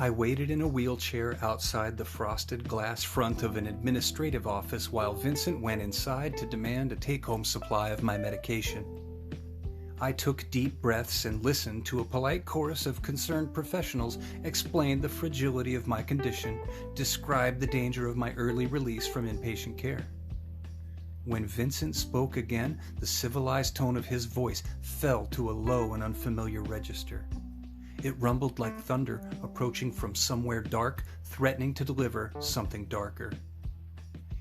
I waited in a wheelchair outside the frosted glass front of an administrative office while Vincent went inside to demand a take-home supply of my medication. I took deep breaths and listened to a polite chorus of concerned professionals explain the fragility of my condition, describe the danger of my early release from inpatient care. When Vincent spoke again, the civilized tone of his voice fell to a low and unfamiliar register. It rumbled like thunder approaching from somewhere dark, threatening to deliver something darker.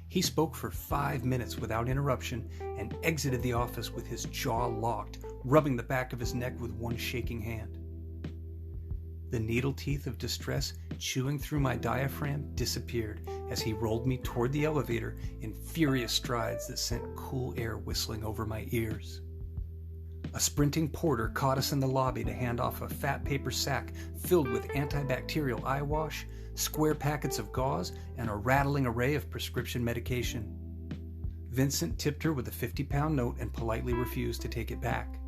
He spoke for 5 minutes without interruption and exited the office with his jaw locked, rubbing the back of his neck with one shaking hand. The needle teeth of distress chewing through my diaphragm disappeared as he rolled me toward the elevator in furious strides that sent cool air whistling over my ears. A sprinting porter caught us in the lobby to hand off a fat paper sack filled with antibacterial eye wash, square packets of gauze, and a rattling array of prescription medication. Vincent tipped her with a 50-pound note and politely refused to take it back.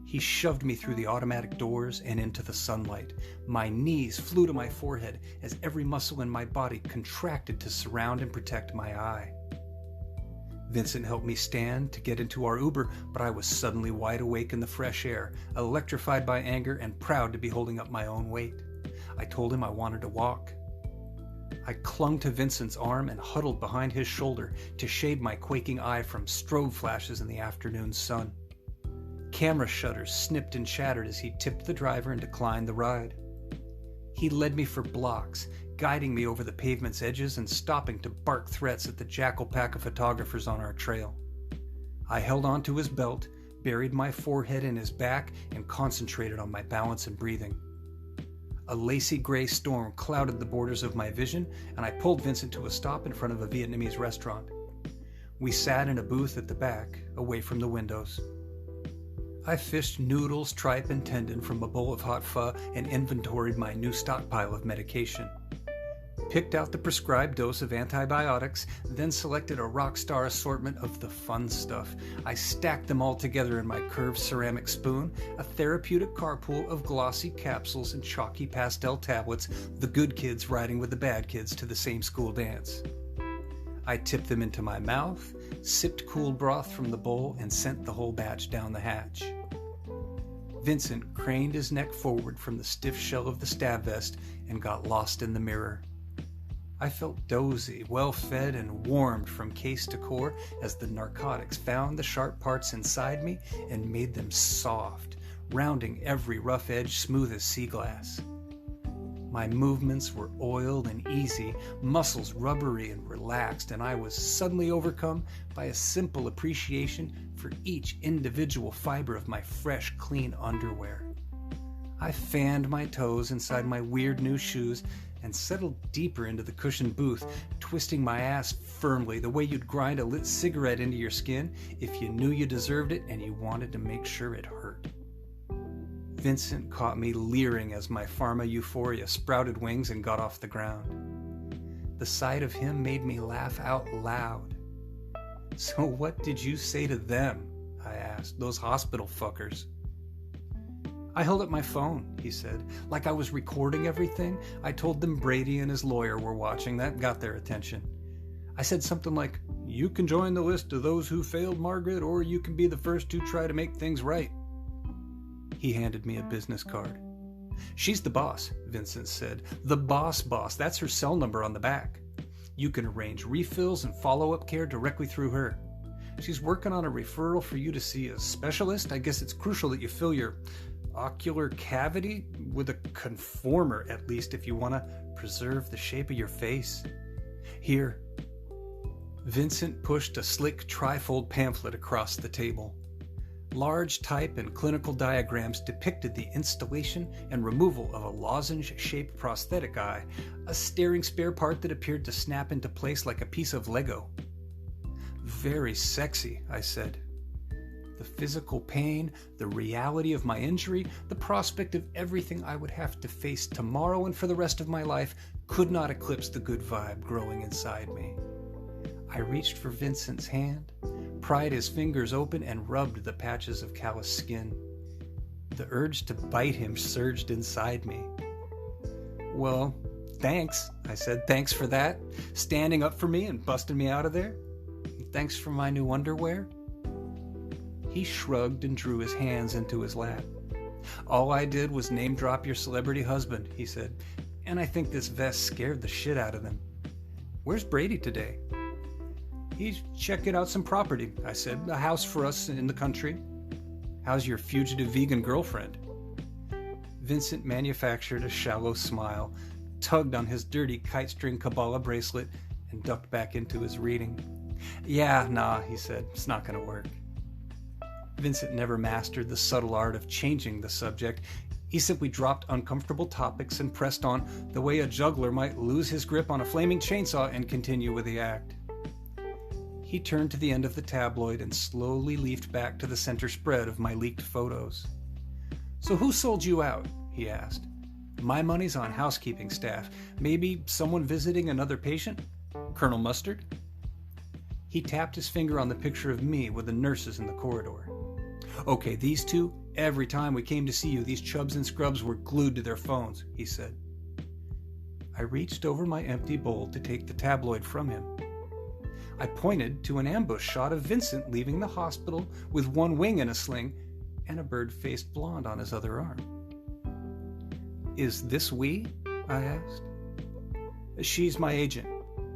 He shoved me through the automatic doors and into the sunlight. My knees flew to my forehead as every muscle in my body contracted to surround and protect my eye. Vincent helped me stand to get into our Uber, but I was suddenly wide awake in the fresh air, electrified by anger and proud to be holding up my own weight. I told him I wanted to walk. I clung to Vincent's arm and huddled behind his shoulder to shade my quaking eye from strobe flashes in the afternoon sun. Camera shutters snipped and chattered as he tipped the driver and declined the ride. He led me for blocks, guiding me over the pavement's edges and stopping to bark threats at the jackal pack of photographers on our trail. I held onto his belt, buried my forehead in his back, and concentrated on my balance and breathing. A lacy gray storm clouded the borders of my vision, and I pulled Vincent to a stop in front of a Vietnamese restaurant. We sat in a booth at the back, away from the windows. I fished noodles, tripe, and tendon from a bowl of hot pho and inventoried my new stockpile of medication. Picked out the prescribed dose of antibiotics, then selected a rock star assortment of the fun stuff. I stacked them all together in my curved ceramic spoon, a therapeutic carpool of glossy capsules and chalky pastel tablets, the good kids riding with the bad kids to the same school dance. I tipped them into my mouth, sipped cool broth from the bowl, and sent the whole batch down the hatch. Vincent craned his neck forward from the stiff shell of the stab vest and got lost in the mirror. I felt dozy, well-fed, and warmed from case to core as the narcotics found the sharp parts inside me and made them soft, rounding every rough edge smooth as sea glass. My movements were oiled and easy, muscles rubbery and relaxed, and I was suddenly overcome by a simple appreciation for each individual fiber of my fresh, clean underwear. I fanned my toes inside my weird new shoes and settled deeper into the cushioned booth, twisting my ass firmly the way you'd grind a lit cigarette into your skin if you knew you deserved it and you wanted to make sure it hurt. Vincent caught me leering as my pharma euphoria sprouted wings and got off the ground. The sight of him made me laugh out loud. "So what did you say to them?" I asked, "those hospital fuckers." "I held up my phone," he said, "like I was recording everything. I told them Brady and his lawyer were watching. That got their attention. I said something like, 'You can join the list of those who failed, Margaret, or you can be the first to try to make things right.'" He handed me a business card. "She's the boss," Vincent said. "The boss. That's her cell number on the back. You can arrange refills and follow-up care directly through her. She's working on a referral for you to see a specialist. I guess it's crucial that you fill your ocular cavity with a conformer, at least, if you want to preserve the shape of your face. Here." Vincent pushed a slick trifold pamphlet across the table. Large type and clinical diagrams depicted the installation and removal of a lozenge-shaped prosthetic eye, a staring spare part that appeared to snap into place like a piece of Lego. "Very sexy," I said. The physical pain, the reality of my injury, the prospect of everything I would have to face tomorrow and for the rest of my life could not eclipse the good vibe growing inside me. I reached for Vincent's hand, pried his fingers open, and rubbed the patches of calloused skin. The urge to bite him surged inside me. Well, thanks, I said. Thanks for that. Standing up for me and busting me out of there. Thanks for my new underwear. He shrugged and drew his hands into his lap. All I did was name drop your celebrity husband, he said, and I think this vest scared the shit out of them. Where's Brady today? He's checking out some property, I said. A house for us in the country. How's your fugitive vegan girlfriend? Vincent manufactured a shallow smile, tugged on his dirty kite-string Kabbalah bracelet, and ducked back into his reading. Yeah, nah, he said. It's not going to work. Vincent never mastered the subtle art of changing the subject. He simply dropped uncomfortable topics and pressed on the way a juggler might lose his grip on a flaming chainsaw and continue with the act. He turned to the end of the tabloid and slowly leafed back to the center spread of my leaked photos. So who sold you out? He asked. My money's on housekeeping staff. Maybe someone visiting another patient? Colonel Mustard? He tapped his finger on the picture of me with the nurses in the corridor. Okay, these two, every time we came to see you, these chubs and scrubs were glued to their phones, he said. I reached over my empty bowl to take the tabloid from him. I pointed to an ambush shot of Vincent leaving the hospital with one wing in a sling and a bird-faced blonde on his other arm. Is this we? I asked. She's my agent,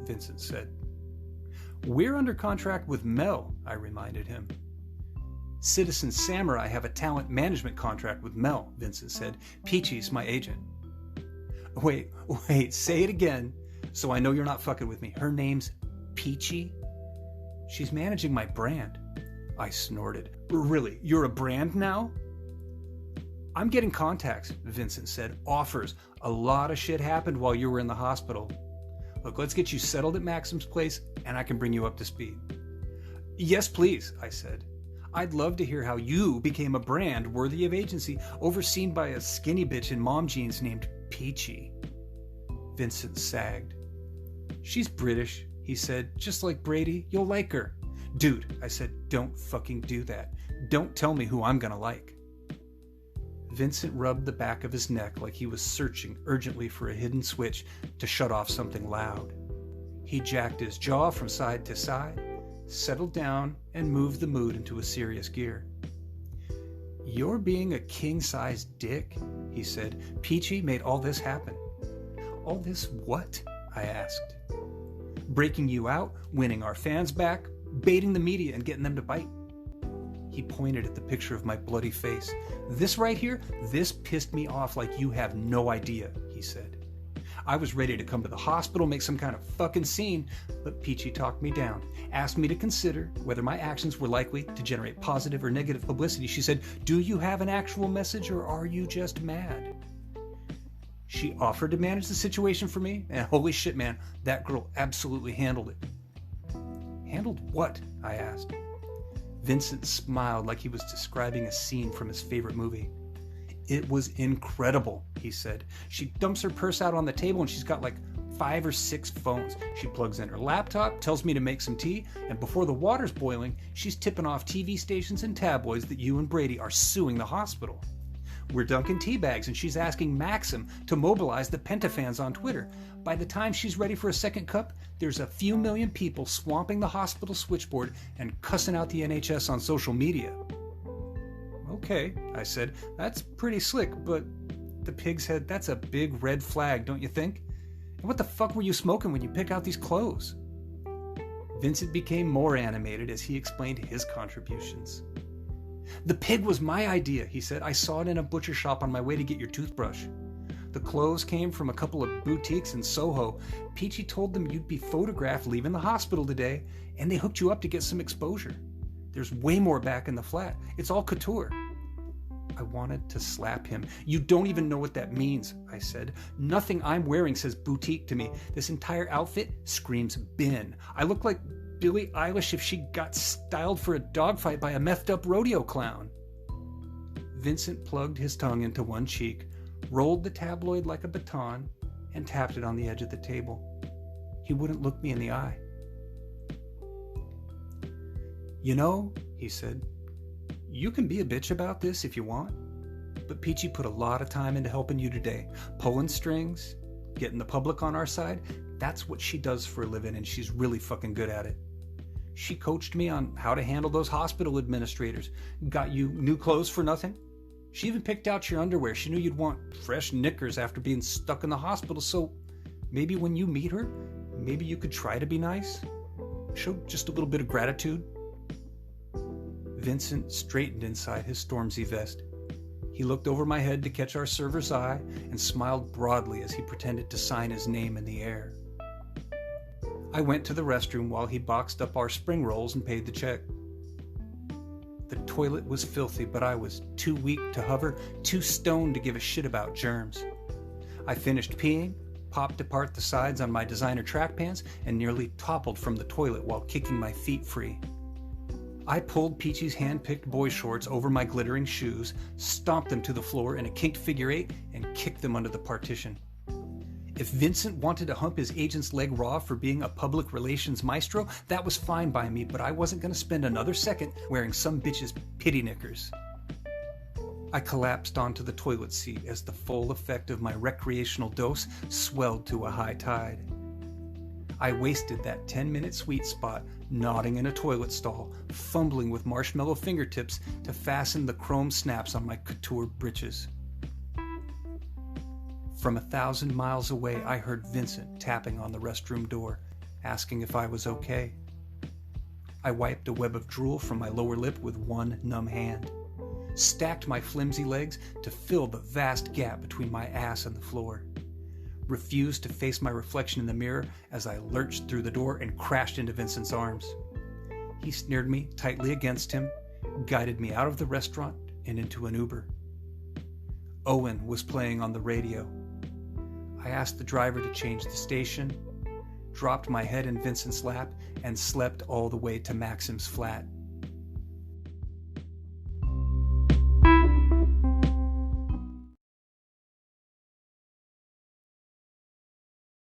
Vincent said. We're under contract with Mel, I reminded him. Citizen Samurai have a talent management contract with Mel, Vincent said. Peachy's my agent. Wait, say it again so I know you're not fucking with me. Her name's Peachy? She's managing my brand. I snorted. Really? You're a brand now? I'm getting contacts, Vincent said. Offers. A lot of shit happened while you were in the hospital. Look, let's get you settled at Maxim's place and I can bring you up to speed. Yes, please, I said. I'd love to hear how you became a brand worthy of agency, overseen by a skinny bitch in mom jeans named Peachy. Vincent sagged. She's British, he said, just like Brady. You'll like her. Dude, I said, don't fucking do that. Don't tell me who I'm gonna like. Vincent rubbed the back of his neck like he was searching urgently for a hidden switch to shut off something loud. He jacked his jaw from side to side, settled down, and moved the mood into a serious gear. You're being a king-sized dick, he said. Peachy made all this happen. All this what? I asked. Breaking you out, winning our fans back, baiting the media and getting them to bite. He pointed at the picture of my bloody face. This right here, this pissed me off like you have no idea, he said. I was ready to come to the hospital, make some kind of fucking scene, but Peachy talked me down, asked me to consider whether my actions were likely to generate positive or negative publicity. She said, do you have an actual message or are you just mad? She offered to manage the situation for me, and holy shit, man, that girl absolutely handled it. Handled what? I asked. Vincent smiled like he was describing a scene from his favorite movie. It was incredible, he said. She dumps her purse out on the table and she's got like 5 or 6 phones. She plugs in her laptop, tells me to make some tea, and before the water's boiling, she's tipping off TV stations and tabloids that you and Brady are suing the hospital. We're dunking tea bags and she's asking Maxim to mobilize the Pentafans on Twitter. By the time she's ready for a second cup, there's a few million people swamping the hospital switchboard and cussing out the NHS on social media. Okay, I said, that's pretty slick, but the pig's head, that's a big red flag, don't you think? And what the fuck were you smoking when you picked out these clothes? Vincent became more animated as he explained his contributions. The pig was my idea, he said. I saw it in a butcher shop on my way to get your toothbrush. The clothes came from a couple of boutiques in Soho. Peachy told them you'd be photographed leaving the hospital today, and they hooked you up to get some exposure. There's way more back in the flat. It's all couture. I wanted to slap him. You don't even know what that means, I said. Nothing I'm wearing says boutique to me. This entire outfit screams bin. I look like Billie Eilish if she got styled for a dogfight by a methed up rodeo clown. Vincent plugged his tongue into one cheek, rolled the tabloid like a baton, and tapped it on the edge of the table. He wouldn't look me in the eye. You know, he said, you can be a bitch about this if you want, but Peachy put a lot of time into helping you today, pulling strings, getting the public on our side. That's what she does for a living, and she's really fucking good at it. She coached me on how to handle those hospital administrators, got you new clothes for nothing. She even picked out your underwear. She knew you'd want fresh knickers after being stuck in the hospital, so maybe when you meet her, maybe you could try to be nice. Show just a little bit of gratitude. Vincent straightened inside his Stormzy vest. He looked over my head to catch our server's eye and smiled broadly as he pretended to sign his name in the air. I went to the restroom while he boxed up our spring rolls and paid the check. The toilet was filthy, but I was too weak to hover, too stoned to give a shit about germs. I finished peeing, popped apart the sides on my designer track pants, and nearly toppled from the toilet while kicking my feet free. I pulled Peachy's hand-picked boy shorts over my glittering shoes, stomped them to the floor in a kinked figure eight, and kicked them under the partition. If Vincent wanted to hump his agent's leg raw for being a public relations maestro, that was fine by me, but I wasn't going to spend another second wearing some bitch's pity knickers. I collapsed onto the toilet seat as the full effect of my recreational dose swelled to a high tide. I wasted that 10-minute sweet spot nodding in a toilet stall, fumbling with marshmallow fingertips to fasten the chrome snaps on my couture breeches. From 1,000 miles away, I heard Vincent tapping on the restroom door, asking if I was okay. I wiped a web of drool from my lower lip with one numb hand, stacked my flimsy legs to fill the vast gap between my ass and the floor, refused to face my reflection in the mirror as I lurched through the door and crashed into Vincent's arms. He sneered me tightly against him, guided me out of the restaurant and into an Uber. Owen was playing on the radio. I asked the driver to change the station, dropped my head in Vincent's lap, and slept all the way to Maxim's flat.